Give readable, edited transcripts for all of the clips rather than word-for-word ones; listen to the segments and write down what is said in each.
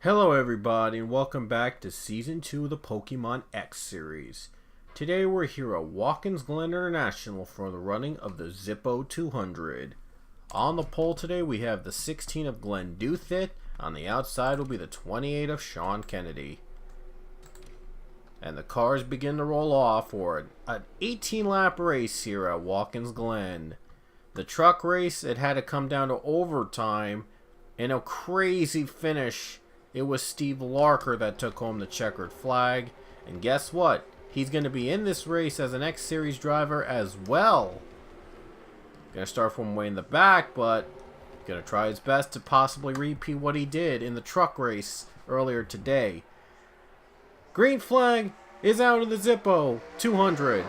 Hello everybody and welcome back to Season 2 of the Pokemon X series. Today we're here at Watkins, Glen International for the running of the Zippo 200. On the pole today we have the 16 of Glen. On the outside will be the 28 of Sean Kennedy. And the cars begin to roll off for an 18 lap race here at Watkins Glen. The truck race, it had to come down to overtime in a crazy finish. It was Steve Larker that took home the checkered flag. And guess what? He's going to be in this race as an X Series driver as well. Going to start from way in the back, but going to try his best to possibly repeat what he did in the truck race earlier today. Green flag is out of the Zippo 200.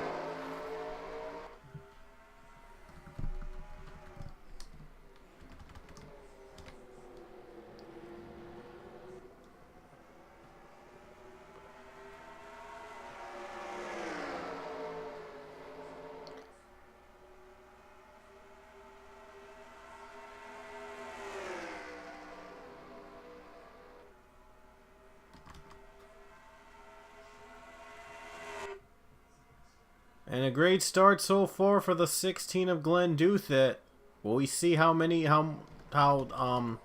And a great start so far for the 16 of Glen. Will we see how many but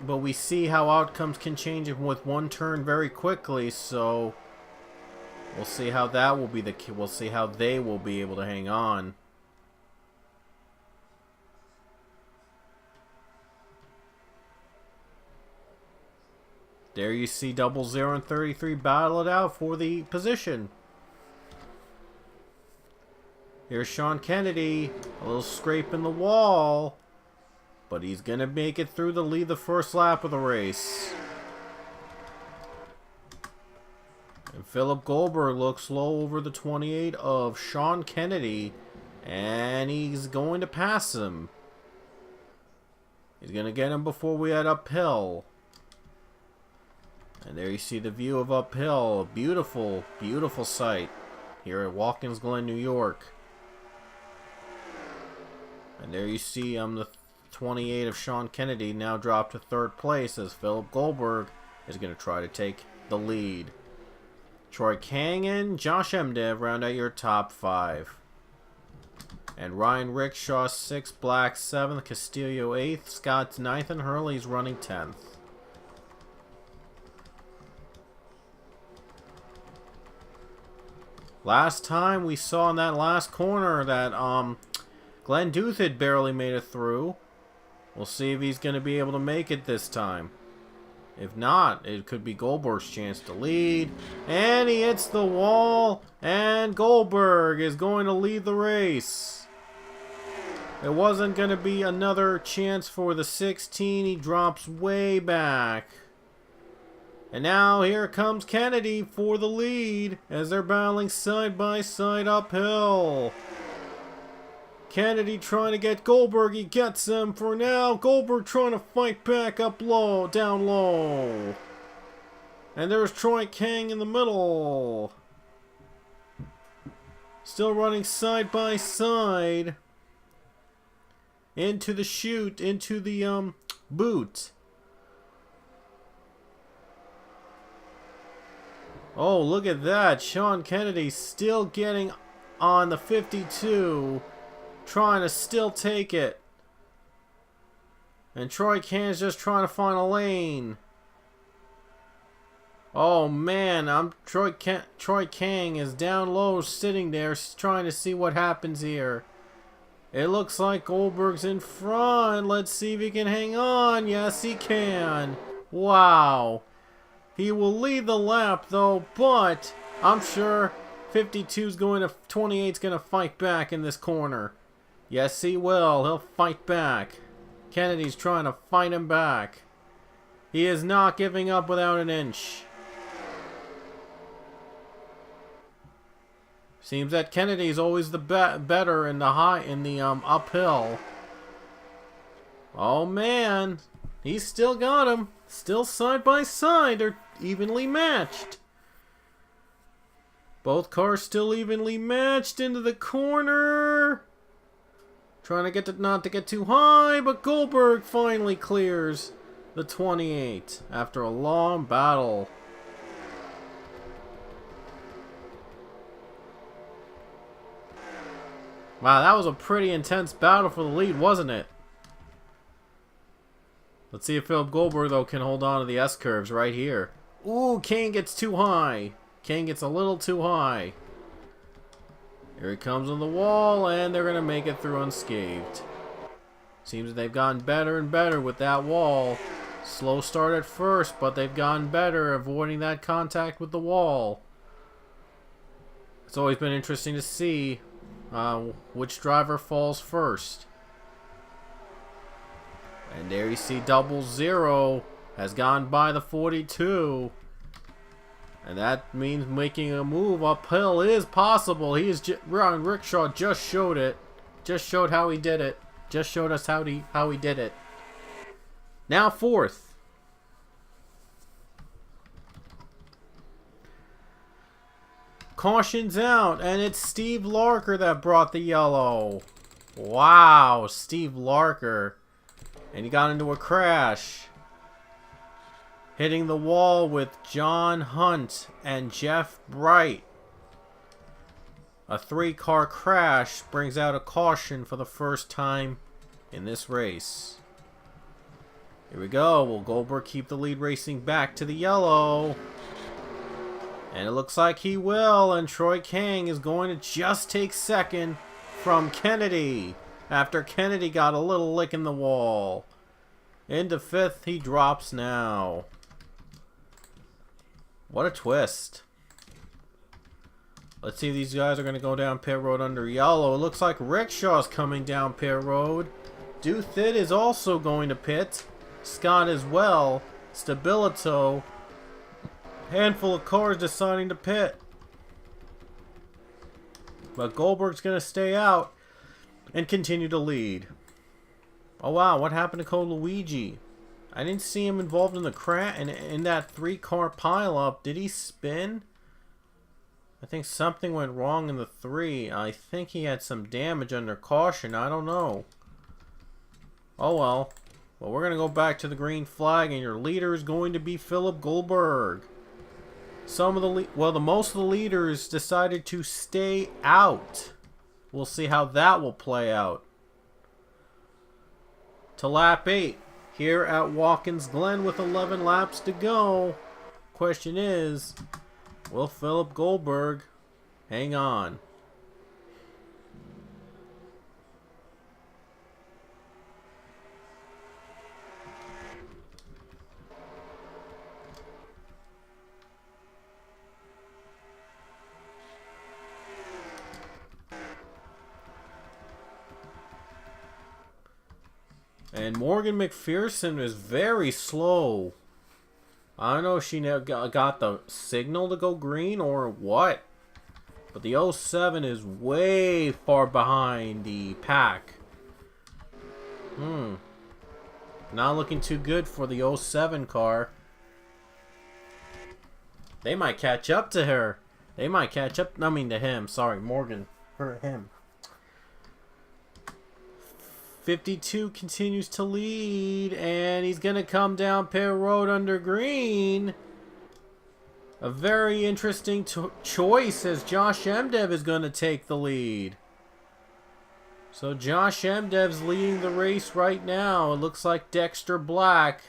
we see how outcomes can change with one turn very quickly, so we'll see how that will be we'll see how they will be able to hang on. There you see 00 and 33 battle it out for the position. Here's Sean Kennedy, a little scrape in the wall, but he's going to make it through the lead the first lap of the race. And Philip Goldberg looks low over the 28 of Sean Kennedy, and he's going to pass him. He's going to get him before we head uphill. And there you see the view of uphill. A beautiful, beautiful sight here at Watkins Glen, New York. And there you see the 28 of Sean Kennedy now dropped to third place as Philip Goldberg is going to try to take the lead. Troy Kang and Josh Emdev round out your top 5. And Ryan Rickshaw 6th, Black 7th, Castillo 8th, Scott's 9th, and Hurley's running 10th. Last time we saw in that last corner that Glen had barely made it through. We'll see if he's going to be able to make it this time. If not, it could be Goldberg's chance to lead. And he hits the wall. And Goldberg is going to lead the race. It wasn't going to be another chance for the 16. He drops way back. And now here comes Kennedy for the lead as they're battling side by side uphill. Kennedy trying to get Goldberg. He gets him for now. Goldberg trying to fight back up low, down low. And there's Troy Kang in the middle. Still running side by side. Into the chute, into the boot. Oh, look at that. Sean Kennedy still getting on the 52. Trying to still take it. And Troy Kang's just trying to find a lane. Oh man, Troy Kang is down low sitting there trying to see what happens here. It looks like Goldberg's in front. Let's see if he can hang on. Yes, he can. Wow. He will lead the lap though, but I'm sure 28's going to fight back in this corner. Yes, he will. He'll fight back. Kennedy's trying to fight him back. He is not giving up without an inch. Seems that Kennedy's always the better in the uphill. Oh man, he's still got him. Still side by side. They're evenly matched. Both cars still evenly matched into the corner. Trying to get not to get too high, but Goldberg finally clears. the 28 after a long battle. Wow, that was a pretty intense battle for the lead, wasn't it? Let's see if Philip Goldberg, though, can hold on to the S-curves right here. Ooh, Kane gets too high. Kane gets a little too high. Here he comes on the wall, and they're going to make it through unscathed. Seems they've gotten better and better with that wall. Slow start at first, but they've gotten better avoiding that contact with the wall. It's always been interesting to see which driver falls first. And there you see 000 has gone by the 42. And that means making a move uphill is possible. Ron Rickshaw just showed it. Just showed how he did it. Just showed us how he did it. Now fourth. Caution's out, and it's Steve Larker that brought the yellow. Wow, Steve Larker. And he got into a crash, hitting the wall with John Hunt and Jeff Bright. A 3-car crash brings out a caution for the first time in this race. Here we go. Will Goldberg keep the lead racing back to the yellow? And it looks like he will, and Troy Kang is going to just take second from Kennedy after Kennedy got a little lick in the wall. Into fifth, he drops now. What a twist. Let's see if these guys are going to go down pit road under yellow. It looks like Rickshaw's coming down pit road. Duthit is also going to pit. Scott as well. Stabilito. Handful of cars deciding to pit. But Goldberg's going to stay out and continue to lead. Oh wow, what happened to Cole Luigi? I didn't see him involved in the crash in that 3-car pileup. Did he spin? I think something went wrong in the 3. I think he had some damage under caution. I don't know. Oh well. Well, we're going to go back to the green flag, and your leader is going to be Philip Goldberg. Most of the leaders decided to stay out. We'll see how that will play out. To lap 8 here at Watkins Glen with 11 laps to go. Question is, will Philip Goldberg hang on? And Morgan McPherson is very slow. I don't know if she got the signal to go green or what. But the 07 is way far behind the pack. Not looking too good for the 07 car. They might catch up to her. They might catch up. I mean to him. Sorry, Morgan. For him. 52 continues to lead, and he's going to come down pit road under green. A very interesting choice as Josh Emdev is going to take the lead. So Josh Emdev's leading the race right now. It looks like Dexter Black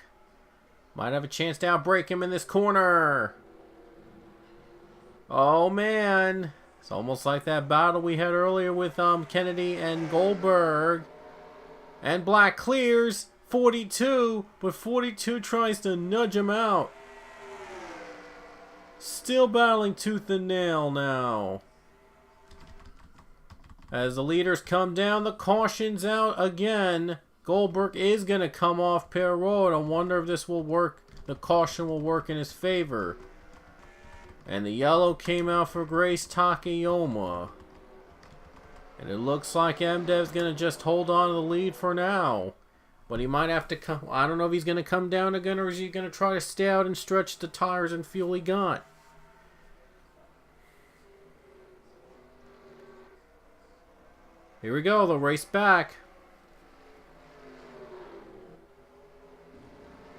might have a chance to outbreak him in this corner. Oh man, it's almost like that battle we had earlier with Kennedy and Goldberg. And Black clears 42, but 42 tries to nudge him out. Still battling tooth and nail now. As the leaders come down, the caution's out again. Goldberg is going to come off pit road. I wonder if this will work. The caution will work in his favor. And the yellow came out for Grace Takayama. And it looks like Emdev's going to just hold on to the lead for now. But he might have to come. I don't know if he's going to come down again, or is he going to try to stay out and stretch the tires and fuel he got. Here we go. They'll race back.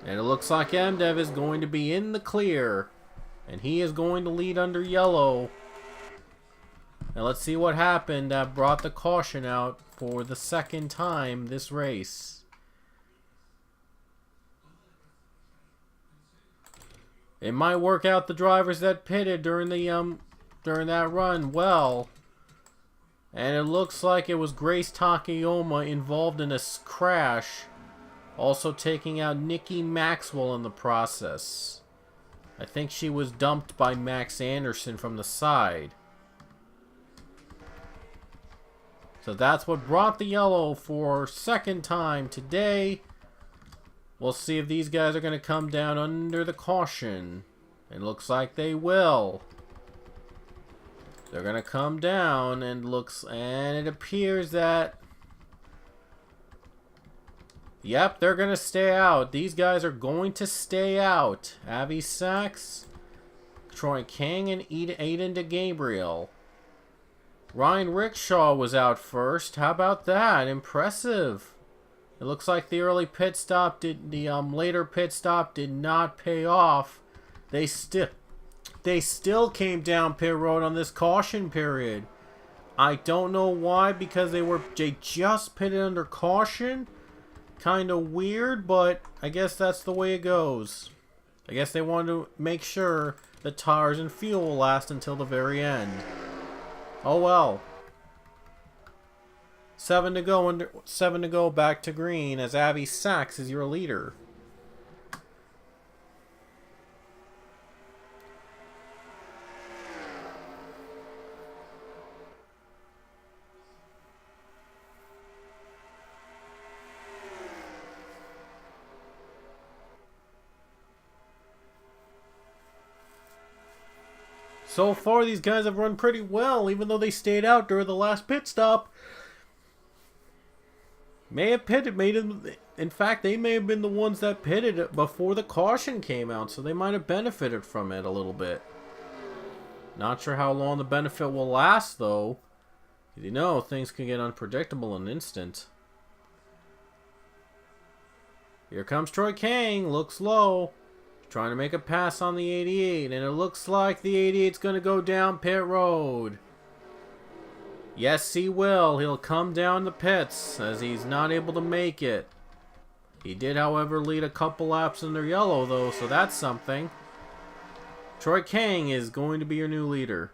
And it looks like MDev is going to be in the clear. And he is going to lead under yellow. And let's see what happened that brought the caution out for the second time this race. It might work out the drivers that pitted during the during that run well. And it looks like it was Grace Takayama involved in a crash, also taking out Nikki Maxwell in the process. I think she was dumped by Max Anderson from the side. So that's what brought the yellow for second time today. We'll see if these guys are going to come down under the caution. It looks like they will. They're going to come down and it appears that, yep, they're going to stay out. These guys are going to stay out. Avi Sachs, Troy King, and Aiden DeGabriel. Ryan Rickshaw was out first. How about that? Impressive. It looks like the early pit stop later pit stop did not pay off. They still came down pit road on this caution period. I don't know why, because they just pitted under caution. Kind of weird, but I guess that's the way it goes. I guess they wanted to make sure the tires and fuel will last until the very end. Oh well. 7 to go back to green as Avi Sachs is your leader. So far, these guys have run pretty well, even though they stayed out during the last pit stop. In fact, they may have been the ones that pitted before the caution came out, so they might have benefited from it a little bit. Not sure how long the benefit will last, though. You know, things can get unpredictable in an instant. Here comes Troy Kang, looks low. Trying to make a pass on the 88, and it looks like the 88's going to go down pit road. Yes, he will. He'll come down the pits as he's not able to make it. He did, however, lead a couple laps in their yellow, though, so that's something. Troy Kang is going to be your new leader.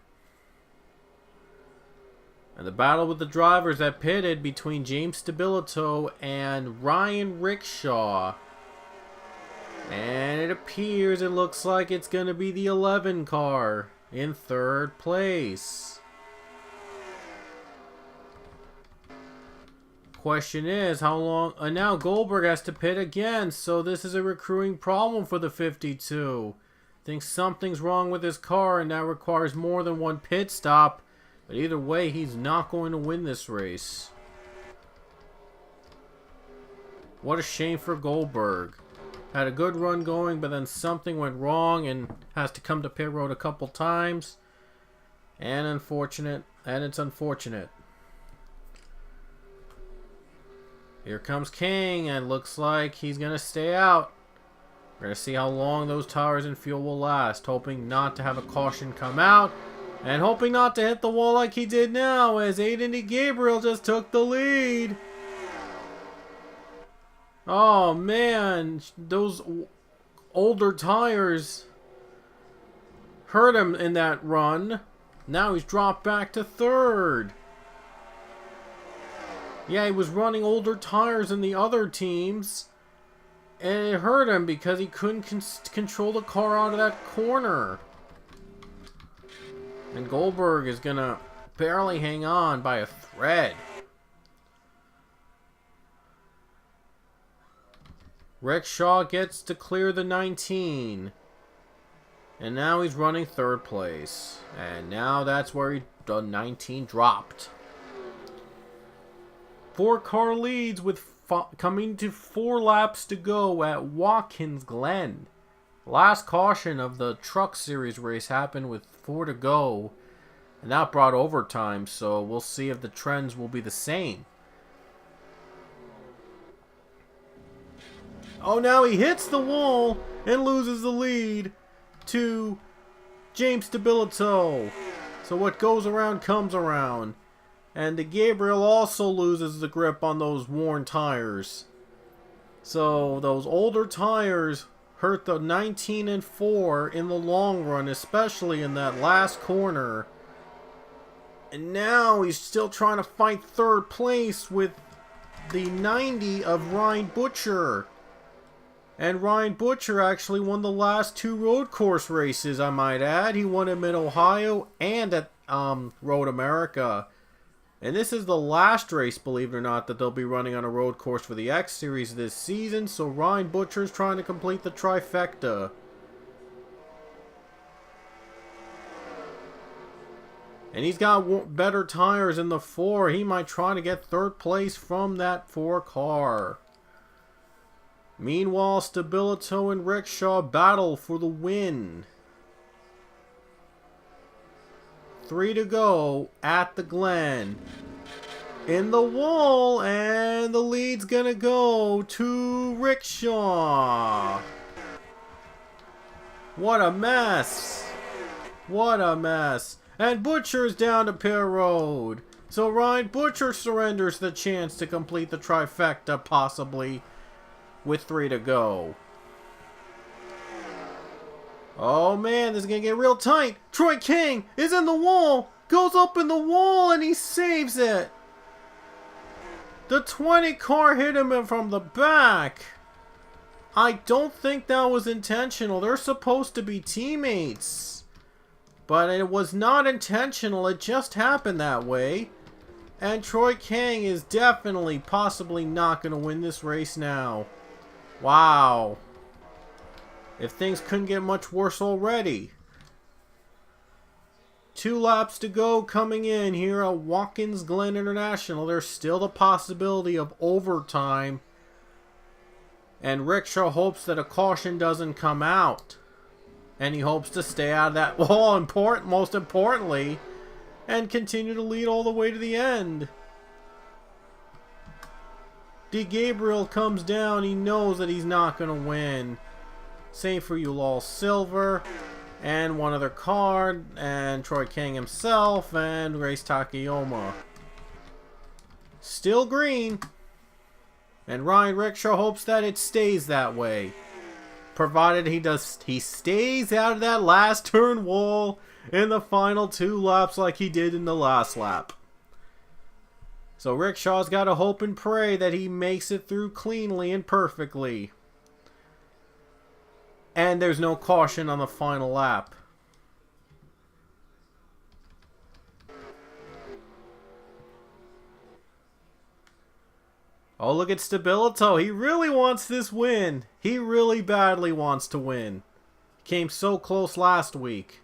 And the battle with the drivers that pitted between James Stabilito and Ryan Rickshaw. And it looks like it's going to be the 11 car in third place. Question is, how long... And now Goldberg has to pit again, so this is a recruiting problem for the 52. Thinks something's wrong with his car, and that requires more than one pit stop. But either way, he's not going to win this race. What a shame for Goldberg. Had a good run going, but then something went wrong and has to come to pit road a couple times. And it's unfortunate. Here comes King, and looks like he's going to stay out. We're going to see how long those tires and fuel will last. Hoping not to have a caution come out. And hoping not to hit the wall like he did now, as Aiden DeGabriel just took the lead. Oh man, those older tires hurt him in that run. Now he's dropped back to third. Yeah, he was running older tires than the other teams, and it hurt him because he couldn't control the car out of that corner. And Goldberg is gonna barely hang on by a thread. Rickshaw gets to clear the 19. And now he's running third place. And now that's where the 19 dropped. 4-car leads with coming to 4 laps to go at Watkins Glen. Last caution of the Truck Series race happened with 4 to go. And that brought overtime, so we'll see if the trends will be the same. Oh, now he hits the wall and loses the lead to James Stabilito. So what goes around comes around. And Gabriel also loses the grip on those worn tires. So those older tires hurt the 19 and 4 in the long run, especially in that last corner. And now he's still trying to fight third place with the 90 of Ryan Butcher. And Ryan Butcher actually won the last 2 road course races, I might add. He won at Mid-Ohio and at Road America. And this is the last race, believe it or not, that they'll be running on a road course for the X Series this season. So Ryan Butcher's trying to complete the trifecta. And he's got better tires in the 4. He might try to get third place from that 4 car. Meanwhile, Stabilito and Rickshaw battle for the win. 3 to go at the Glen. In the wall, and the lead's gonna go to Rickshaw. What a mess. What a mess. And Butcher's down to pit road. So Ryan Butcher surrenders the chance to complete the trifecta, possibly, with 3 to go. Oh man, this is going to get real tight. Troy King is in the wall. Goes up in the wall and he saves it. The 20 car hit him from the back. I don't think that was intentional. They're supposed to be teammates. But it was not intentional. It just happened that way. And Troy King is definitely, possibly not going to win this race now. Wow. If things couldn't get much worse already. 2 laps to go coming in here at Watkins Glen International. There's still the possibility of overtime. And Rickshaw hopes that a caution doesn't come out. And he hopes to stay out of that wall, most importantly, and continue to lead all the way to the end. Gabriel comes down. He knows that he's not going to win. Same for Ulal Silver, and one other car, and Troy King himself, and Race Takayama. Still green. And Ryan Rickshaw hopes that it stays that way. Provided he stays out of that last turn wall in the final 2 laps like he did in the last lap. So Rickshaw's got to hope and pray that he makes it through cleanly and perfectly. And there's no caution on the final lap. Oh, look at Stabilito. He really wants this win. He really badly wants to win. Came so close last week.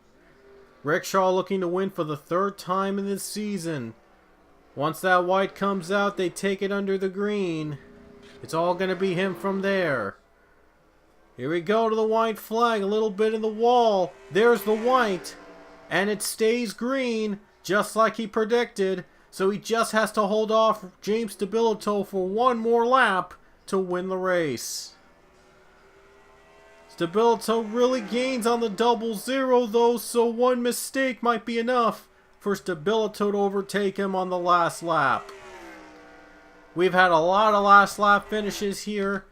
Rickshaw looking to win for the 3rd time in this season. Once that white comes out, they take it under the green. It's all going to be him from there. Here we go to the white flag, a little bit in the wall. There's the white. And it stays green, just like he predicted. So he just has to hold off James Stabilito for 1 more lap to win the race. Stabilito really gains on the 0-0 though, so 1 mistake might be enough for Stabilito to overtake him on the last lap. We've had a lot of last lap finishes here.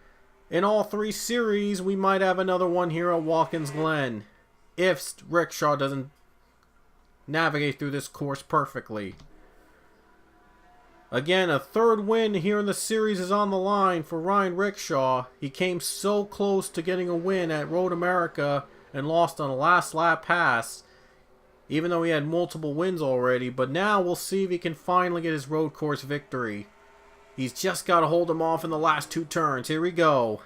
In all 3 series, we might have another one here at Watkins Glen. If Rickshaw doesn't navigate through this course perfectly. Again, a 3rd win here in the series is on the line for Ryan Rickshaw. He came so close to getting a win at Road America and lost on a last lap pass. Even though he had multiple wins already. But now we'll see if he can finally get his road course victory. He's just got to hold him off in the last 2 turns. Here we go.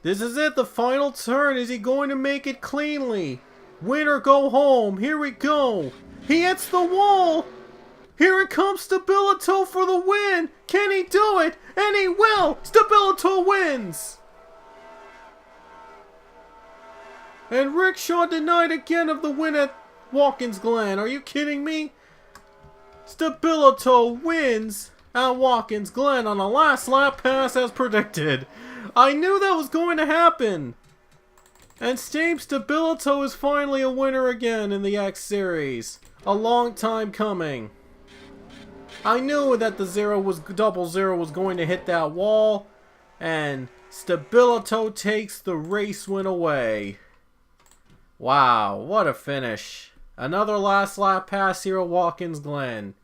This is it, the final turn. Is he going to make it cleanly? Win or go home. Here we go. He hits the wall. Here it comes, Stabilito for the win. Can he do it? And he will. Stabilito wins. And Rickshaw denied again of the win at Watkins Glen. Are you kidding me? Stabilito wins at Watkins Glen on a last lap pass as predicted. I knew that was going to happen. And Steve Stabilito is finally a winner again in the X Series. A long time coming. I knew that the double zero was going to hit that wall. And Stabilito takes the race win away. Wow, what a finish. Another last lap pass here at Watkins Glen.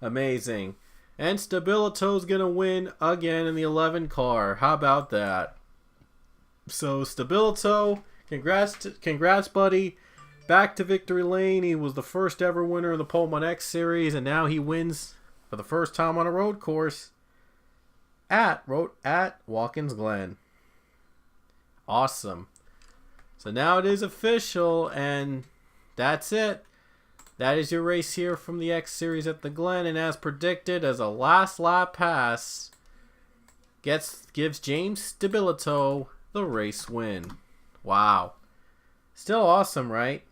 Amazing. And Stabilito's going to win again in the 11 car. How about that? So Stabilito, congrats buddy. Back to victory lane. He was the first ever winner of the Pokemon X Series, and now he wins for the first time on a road course at Watkins Glen. Awesome. So now it is official, and that's it. That is your race here from the X Series at the Glen, and as predicted, as a last lap pass, gives James Stabilito the race win. Wow. Still awesome, right?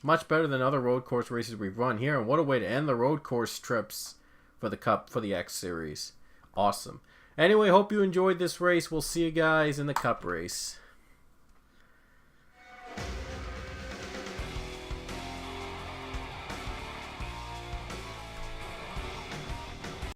Much better than other road course races we've run here, and what a way to end the road course trips for the Cup for the X Series. Awesome. Anyway, hope you enjoyed this race. We'll see you guys in the Cup race.